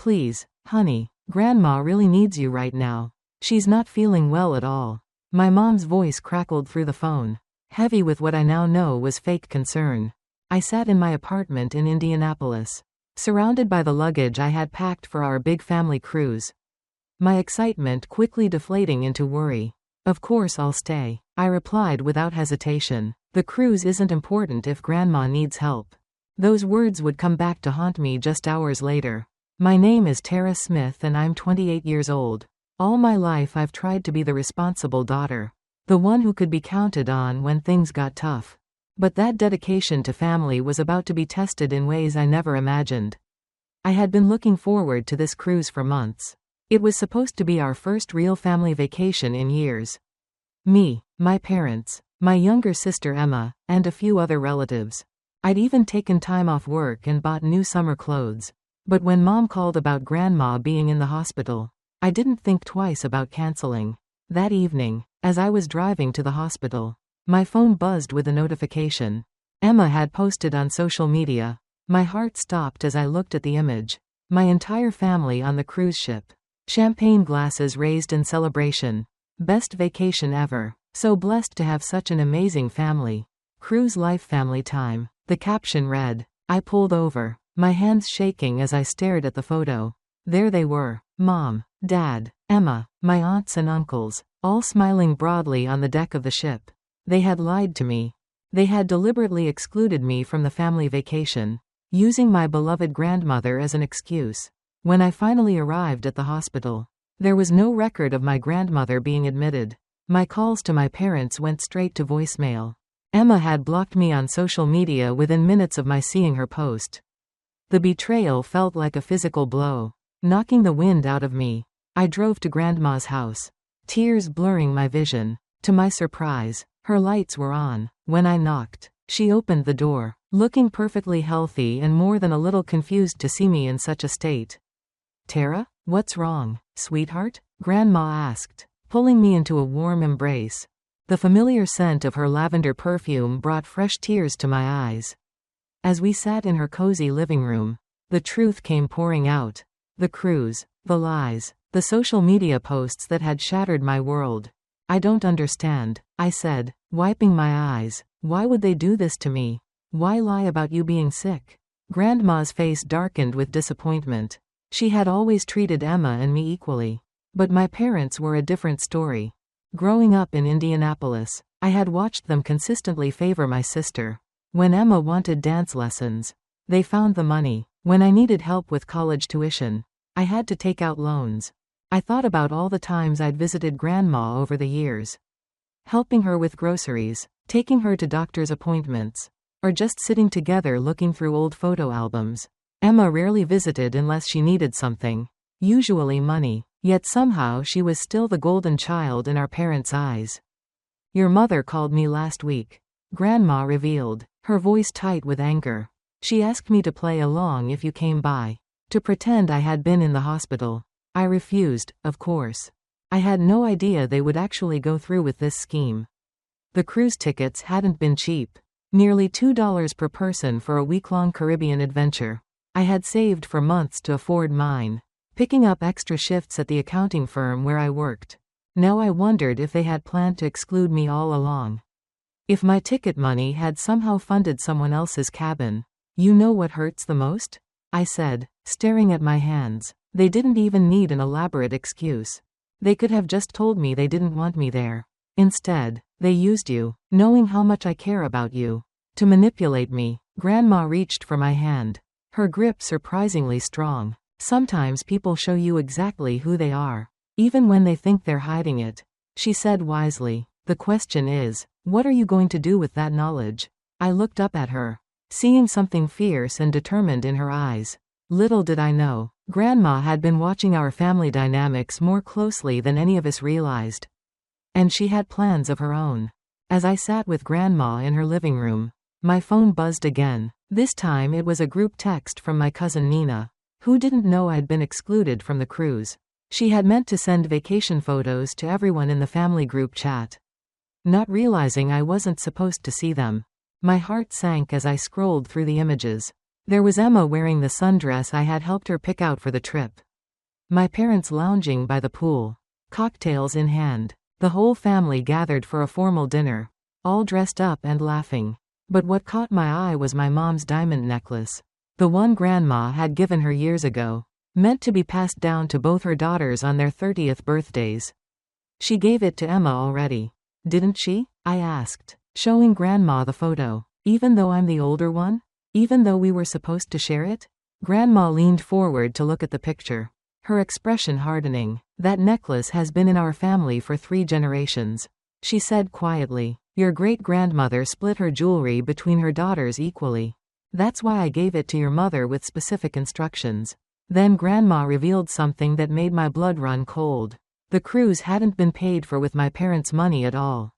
Please, honey, Grandma really needs you right now. She's not feeling well at all. My mom's voice crackled through the phone, heavy with what I now know was fake concern. I sat in my apartment in Indianapolis, surrounded by the luggage I had packed for our big family cruise. My excitement quickly deflating into worry. Of course I'll stay, I replied without hesitation. The cruise isn't important if Grandma needs help. Those words would come back to haunt me just hours later. My name is Tara Smith and I'm 28 years old. All my life I've tried to be the responsible daughter, the one who could be counted on when things got tough. But that dedication to family was about to be tested in ways I never imagined. I had been looking forward to this cruise for months. It was supposed to be our first real family vacation in years. Me, my parents, my younger sister Emma, and a few other relatives. I'd even taken time off work and bought new summer clothes. But when Mom called about Grandma being in the hospital, I didn't think twice about canceling. That evening, as I was driving to the hospital, my phone buzzed with a notification. Emma had posted on social media. My heart stopped as I looked at the image. My entire family on the cruise ship. Champagne glasses raised in celebration. Best vacation ever. So blessed to have such an amazing family. Cruise life family time. The caption read. I pulled over, my hands shaking as I stared at the photo. There they were. Mom, Dad, Emma, my aunts and uncles, all smiling broadly on the deck of the ship. They had lied to me. They had deliberately excluded me from the family vacation, using my beloved grandmother as an excuse. When I finally arrived at the hospital, there was no record of my grandmother being admitted. My calls to my parents went straight to voicemail. Emma had blocked me on social media within minutes of my seeing her post. The betrayal felt like a physical blow, knocking the wind out of me. I drove to Grandma's house, tears blurring my vision. To my surprise, her lights were on. When I knocked, she opened the door, looking perfectly healthy and more than a little confused to see me in such a state. Tara, what's wrong, sweetheart? Grandma asked, pulling me into a warm embrace. The familiar scent of her lavender perfume brought fresh tears to my eyes. As we sat in her cozy living room, the truth came pouring out. The cruise, the lies, the social media posts that had shattered my world. I don't understand, I said, wiping my eyes. Why would they do this to me? Why lie about you being sick? Grandma's face darkened with disappointment. She had always treated Emma and me equally. But my parents were a different story. Growing up in Indianapolis, I had watched them consistently favor my sister. When Emma wanted dance lessons, they found the money. When I needed help with college tuition, I had to take out loans. I thought about all the times I'd visited Grandma over the years, helping her with groceries, taking her to doctor's appointments, or just sitting together looking through old photo albums. Emma rarely visited unless she needed something, usually money, yet somehow she was still the golden child in our parents' eyes. Your mother called me last week, Grandma revealed, her voice tight with anger. She asked me to play along if you came by, to pretend I had been in the hospital. I refused, of course. I had no idea they would actually go through with this scheme. The cruise tickets hadn't been cheap. Nearly $2 per person for a week-long Caribbean adventure. I had saved for months to afford mine, picking up extra shifts at the accounting firm where I worked. Now I wondered if they had planned to exclude me all along. If my ticket money had somehow funded someone else's cabin. You know what hurts the most? I said, staring at my hands. They didn't even need an elaborate excuse. They could have just told me they didn't want me there. Instead, they used you, knowing how much I care about you, to manipulate me. Grandma reached for my hand, her grip surprisingly strong. Sometimes people show you exactly who they are, even when they think they're hiding it. She said wisely, the question is, what are you going to do with that knowledge? I looked up at her, seeing something fierce and determined in her eyes. Little did I know, Grandma had been watching our family dynamics more closely than any of us realized. And she had plans of her own. As I sat with Grandma in her living room, my phone buzzed again. This time it was a group text from my cousin Nina, who didn't know I'd been excluded from the cruise. She had meant to send vacation photos to everyone in the family group chat, not realizing I wasn't supposed to see them. My heart sank as I scrolled through the images. There was Emma wearing the sundress I had helped her pick out for the trip. My parents lounging by the pool, cocktails in hand. The whole family gathered for a formal dinner, all dressed up and laughing. But what caught my eye was my mom's diamond necklace. The one Grandma had given her years ago, meant to be passed down to both her daughters on their 30th birthdays. She gave it to Emma already, didn't she? I asked, showing Grandma the photo. Even though I'm the older one? Even though we were supposed to share it? Grandma leaned forward to look at the picture, her expression hardening. That necklace has been in our family for 3 generations, she said quietly. Your great-grandmother split her jewelry between her daughters equally. That's why I gave it to your mother with specific instructions. Then Grandma revealed something that made my blood run cold. The cruise hadn't been paid for with my parents' money at all.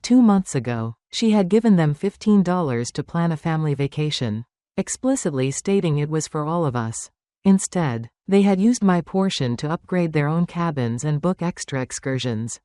2 months ago, she had given them $15 to plan a family vacation, explicitly stating it was for all of us. Instead, they had used my portion to upgrade their own cabins and book extra excursions.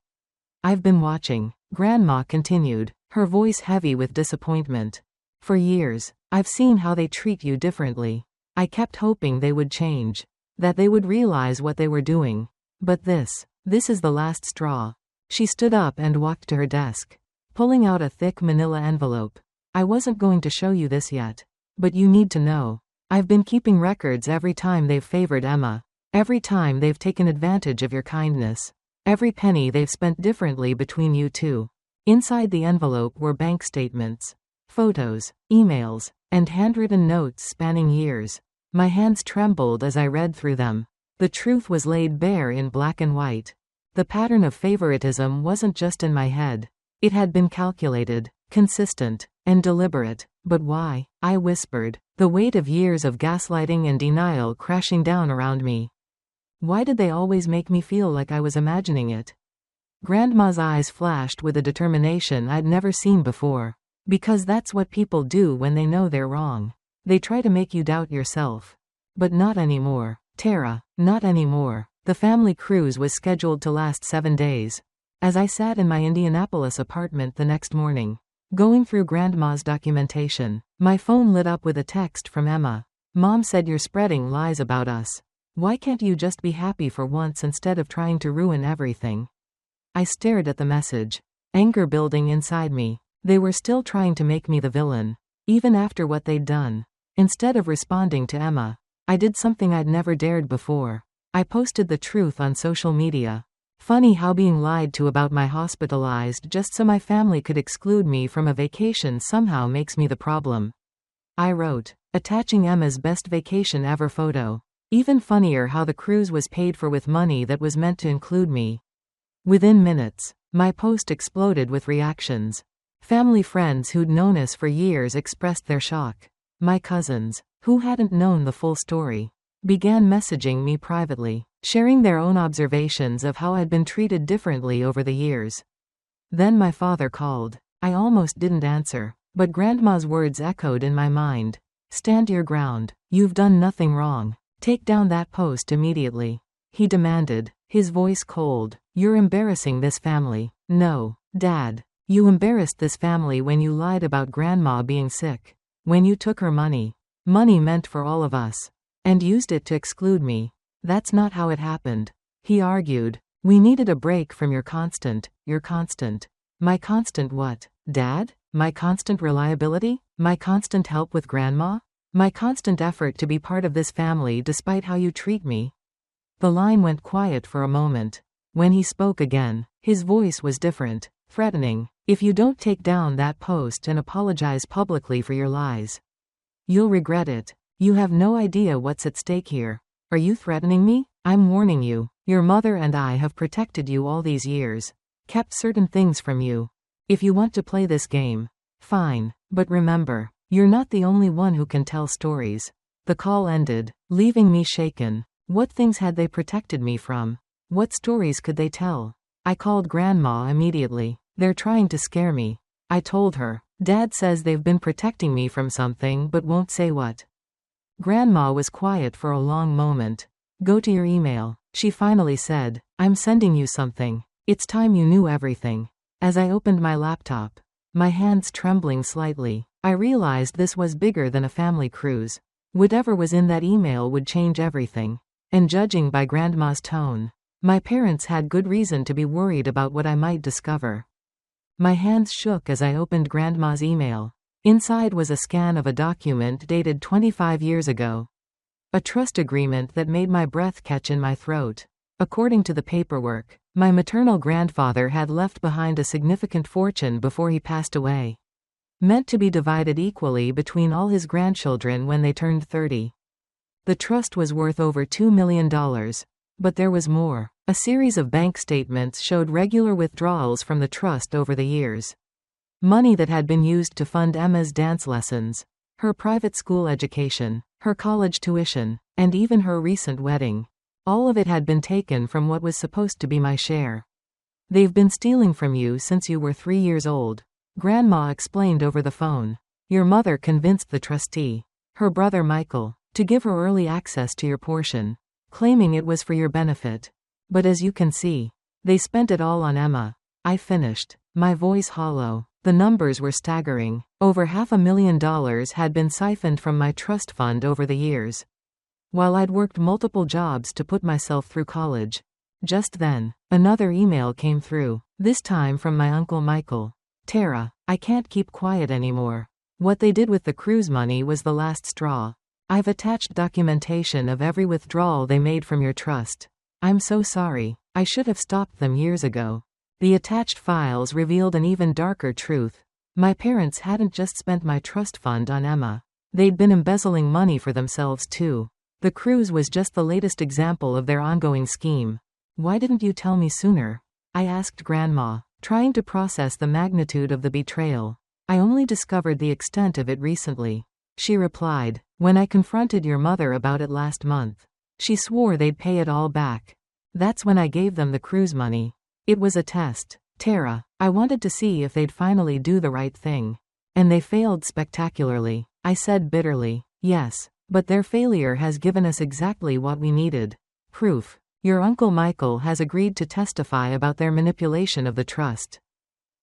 I've been watching, Grandma continued, her voice heavy with disappointment. For years, I've seen how they treat you differently. I kept hoping they would change, that they would realize what they were doing. But this is the last straw. She stood up and walked to her desk, pulling out a thick manila envelope. I wasn't going to show you this yet, but you need to know. I've been keeping records every time they've favored Emma, every time they've taken advantage of your kindness, every penny they've spent differently between you two. Inside the envelope were bank statements, photos, emails, and handwritten notes spanning years. My hands trembled as I read through them. The truth was laid bare in black and white. The pattern of favoritism wasn't just in my head. It had been calculated, consistent, and deliberate. But why? I whispered, the weight of years of gaslighting and denial crashing down around me. Why did they always make me feel like I was imagining it? Grandma's eyes flashed with a determination I'd never seen before. Because that's what people do when they know they're wrong. They try to make you doubt yourself. But not anymore, Tara, not anymore. The family cruise was scheduled to last 7 days. As I sat in my Indianapolis apartment the next morning, going through Grandma's documentation, my phone lit up with a text from Emma. Mom said you're spreading lies about us. Why can't you just be happy for once instead of trying to ruin everything? I stared at the message, anger building inside me. They were still trying to make me the villain, even after what they'd done. Instead of responding to Emma, I did something I'd never dared before. I posted the truth on social media. Funny how being lied to about my hospitalized just so my family could exclude me from a vacation somehow makes me the problem. I wrote, attaching Emma's best vacation ever photo. Even funnier how the cruise was paid for with money that was meant to include me. Within minutes, my post exploded with reactions. Family friends who'd known us for years expressed their shock. My cousins, who hadn't known the full story, began messaging me privately, sharing their own observations of how I'd been treated differently over the years. Then my father called. I almost didn't answer, but Grandma's words echoed in my mind. Stand your ground. You've done nothing wrong. Take down that post immediately, he demanded, his voice cold. You're embarrassing this family. No, Dad. You embarrassed this family when you lied about Grandma being sick. When you took her money meant for all of us, and used it to exclude me. That's not how it happened, he argued. We needed a break from your constant. My constant what, Dad? My constant reliability? My constant help with Grandma? My constant effort to be part of this family despite how you treat me? The line went quiet for a moment. When he spoke again, his voice was different, threatening. If you don't take down that post and apologize publicly for your lies, you'll regret it. You have no idea what's at stake here. Are you threatening me? I'm warning you. Your mother and I have protected you all these years, kept certain things from you. If you want to play this game, fine. But remember, you're not the only one who can tell stories. The call ended, leaving me shaken. What things had they protected me from? What stories could they tell? I called Grandma immediately. They're trying to scare me, I told her. Dad says they've been protecting me from something but won't say what. Grandma was quiet for a long moment. Go to your email, she finally said. I'm sending you something. It's time you knew everything. As I opened my laptop, my hands trembling slightly, I realized this was bigger than a family cruise. Whatever was in that email would change everything. And judging by Grandma's tone, my parents had good reason to be worried about what I might discover. My hands shook as I opened Grandma's email. Inside was a scan of a document dated 25 years ago. A trust agreement that made my breath catch in my throat. According to the paperwork, my maternal grandfather had left behind a significant fortune before he passed away. Meant to be divided equally between all his grandchildren when they turned 30. The trust was worth over $2 million. But there was more. A series of bank statements showed regular withdrawals from the trust over the years. Money that had been used to fund Emma's dance lessons, her private school education, her college tuition, and even her recent wedding. All of it had been taken from what was supposed to be my share. They've been stealing from you since you were 3 years old, Grandma explained over the phone. Your mother convinced the trustee, her brother Michael, to give her early access to your portion, claiming it was for your benefit. But as you can see, they spent it all on Emma. I finished, my voice hollow. The numbers were staggering. Over $500,000 had been siphoned from my trust fund over the years, while I'd worked multiple jobs to put myself through college. Just then, another email came through, this time from my Uncle Michael. Tara, I can't keep quiet anymore. What they did with the cruise money was the last straw. I've attached documentation of every withdrawal they made from your trust. I'm so sorry. I should have stopped them years ago. The attached files revealed an even darker truth. My parents hadn't just spent my trust fund on Emma. They'd been embezzling money for themselves too. The cruise was just the latest example of their ongoing scheme. Why didn't you tell me sooner? I asked Grandma, trying to process the magnitude of the betrayal. I only discovered the extent of it recently. She replied, when I confronted your mother about it last month. She swore they'd pay it all back. That's when I gave them the cruise money. It was a test, Tara. I wanted to see if they'd finally do the right thing. And they failed spectacularly, I said bitterly. Yes, but their failure has given us exactly what we needed. Proof. Your Uncle Michael has agreed to testify about their manipulation of the trust.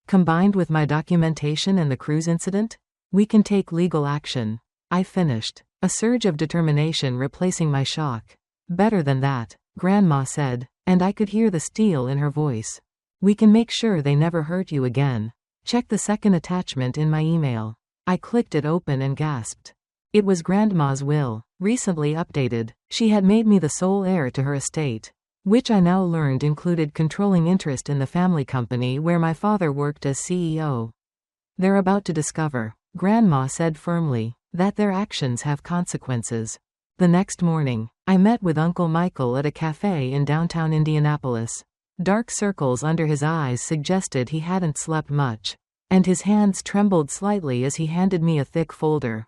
Combined with my documentation and the cruise incident, we can take legal action. I finished, a surge of determination replacing my shock. Better than that, Grandma said, and I could hear the steel in her voice. We can make sure they never hurt you again. Check the second attachment in my email. I clicked it open and gasped. It was Grandma's will, recently updated. She had made me the sole heir to her estate, which I now learned included controlling interest in the family company where my father worked as CEO. They're about to discover, Grandma said firmly, that their actions have consequences. The next morning, I met with Uncle Michael at a cafe in downtown Indianapolis. Dark circles under his eyes suggested he hadn't slept much, and his hands trembled slightly as he handed me a thick folder.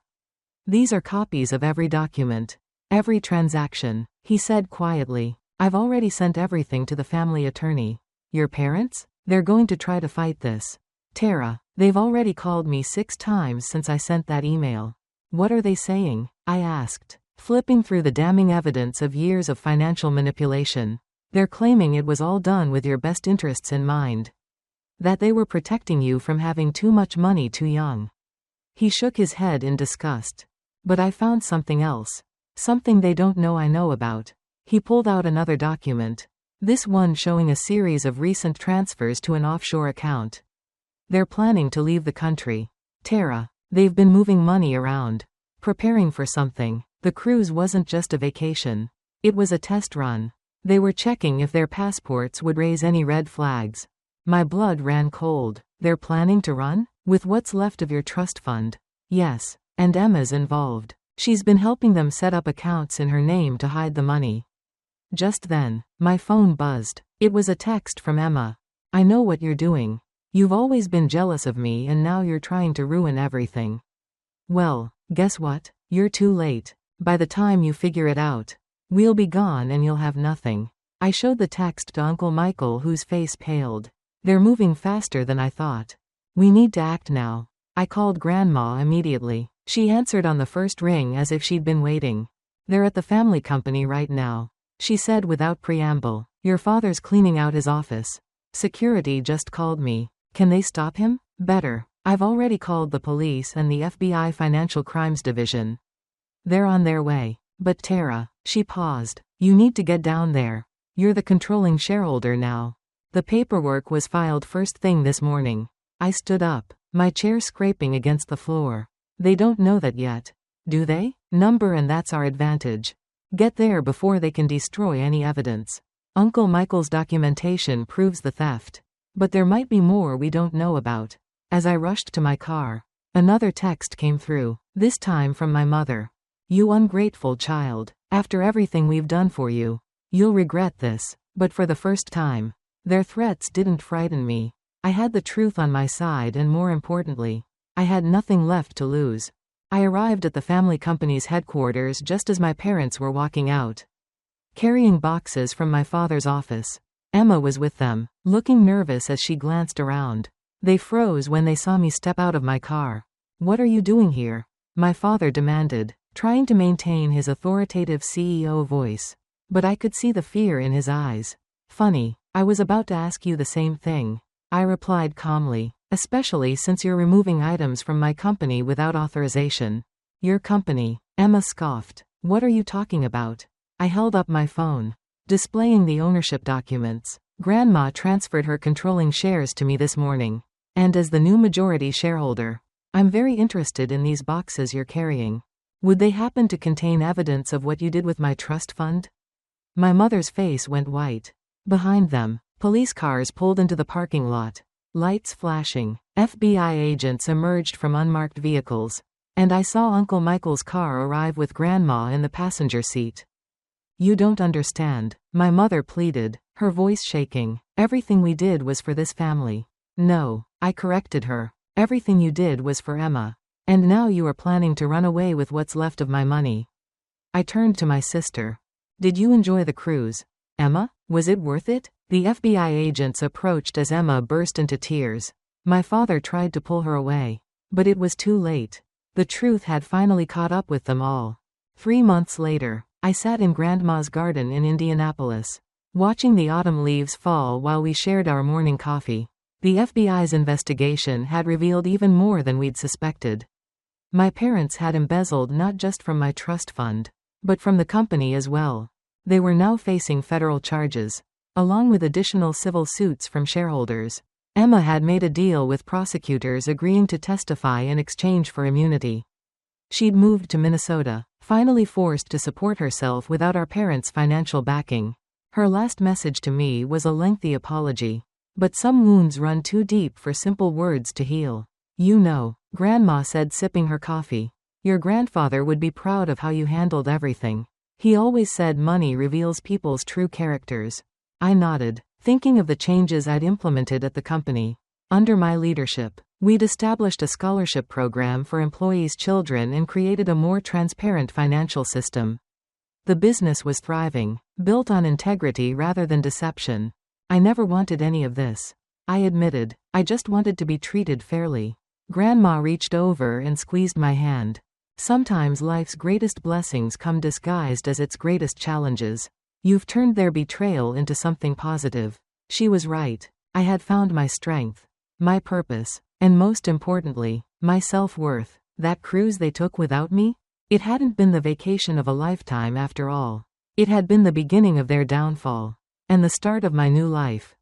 These are copies of every document, every transaction, he said quietly. I've already sent everything to the family attorney. Your parents? They're going to try to fight this. Tara, they've already called me 6 times since I sent that email. What are they saying? I asked, flipping through the damning evidence of years of financial manipulation. They're claiming it was all done with your best interests in mind. That they were protecting you from having too much money too young. He shook his head in disgust. But I found something else. Something they don't know I know about. He pulled out another document. This one showing a series of recent transfers to an offshore account. They're planning to leave the country. Tara, they've been moving money around. Preparing for something. The cruise wasn't just a vacation. It was a test run. They were checking if their passports would raise any red flags. My blood ran cold. They're planning to run? With what's left of your trust fund? Yes, and Emma's involved. She's been helping them set up accounts in her name to hide the money. Just then, my phone buzzed. It was a text from Emma. I know what you're doing. You've always been jealous of me and now you're trying to ruin everything. Well, guess what? You're too late. By the time you figure it out, we'll be gone and you'll have nothing. I showed the text to Uncle Michael, whose face paled. They're moving faster than I thought. We need to act now. I called Grandma immediately. She answered on the first ring as if she'd been waiting. They're at the family company right now, she said without preamble. Your father's cleaning out his office. Security just called me. Can they stop him? Better. I've already called the police and the FBI Financial Crimes Division. They're on their way. But Tara, she paused. You need to get down there. You're the controlling shareholder now. The paperwork was filed first thing this morning. I stood up, my chair scraping against the floor. They don't know that yet. Do they? Number, and that's our advantage. Get there before they can destroy any evidence. Uncle Michael's documentation proves the theft. But there might be more we don't know about. As I rushed to my car, another text came through, this time from my mother. You ungrateful child. After everything we've done for you, you'll regret this. But for the first time, their threats didn't frighten me. I had the truth on my side, and more importantly, I had nothing left to lose. I arrived at the family company's headquarters just as my parents were walking out, carrying boxes from my father's office. Emma was with them, looking nervous as she glanced around. They froze when they saw me step out of my car. What are you doing here? My father demanded, trying to maintain his authoritative CEO voice. But I could see the fear in his eyes. Funny, I was about to ask you the same thing, I replied calmly, especially since you're removing items from my company without authorization. Your company? Emma scoffed. What are you talking about? I held up my phone, displaying the ownership documents. Grandma transferred her controlling shares to me this morning. And as the new majority shareholder, I'm very interested in these boxes you're carrying. Would they happen to contain evidence of what you did with my trust fund? My mother's face went white. Behind them, police cars pulled into the parking lot. Lights flashing. FBI agents emerged from unmarked vehicles. And I saw Uncle Michael's car arrive with Grandma in the passenger seat. You don't understand, my mother pleaded, her voice shaking. Everything we did was for this family. No, I corrected her. Everything you did was for Emma. And now you are planning to run away with what's left of my money. I turned to my sister. Did you enjoy the cruise? Emma, was it worth it? The FBI agents approached as Emma burst into tears. My father tried to pull her away. But it was too late. The truth had finally caught up with them all. 3 months later, I sat in Grandma's garden in Indianapolis, watching the autumn leaves fall while we shared our morning coffee. The FBI's investigation had revealed even more than we'd suspected. My parents had embezzled not just from my trust fund, but from the company as well. They were now facing federal charges, along with additional civil suits from shareholders. Emma had made a deal with prosecutors agreeing to testify in exchange for immunity. She'd moved to Minnesota, finally forced to support herself without our parents' financial backing. Her last message to me was a lengthy apology. But some wounds run too deep for simple words to heal. You know, Grandma said, sipping her coffee. Your grandfather would be proud of how you handled everything. He always said money reveals people's true characters. I nodded, thinking of the changes I'd implemented at the company. Under my leadership, we'd established a scholarship program for employees' children and created a more transparent financial system. The business was thriving, built on integrity rather than deception. I never wanted any of this, I admitted. I just wanted to be treated fairly. Grandma reached over and squeezed my hand. Sometimes life's greatest blessings come disguised as its greatest challenges. You've turned their betrayal into something positive. She was right. I had found my strength, my purpose, and most importantly, my self-worth. That cruise they took without me? It hadn't been the vacation of a lifetime after all. It had been the beginning of their downfall. And the start of my new life.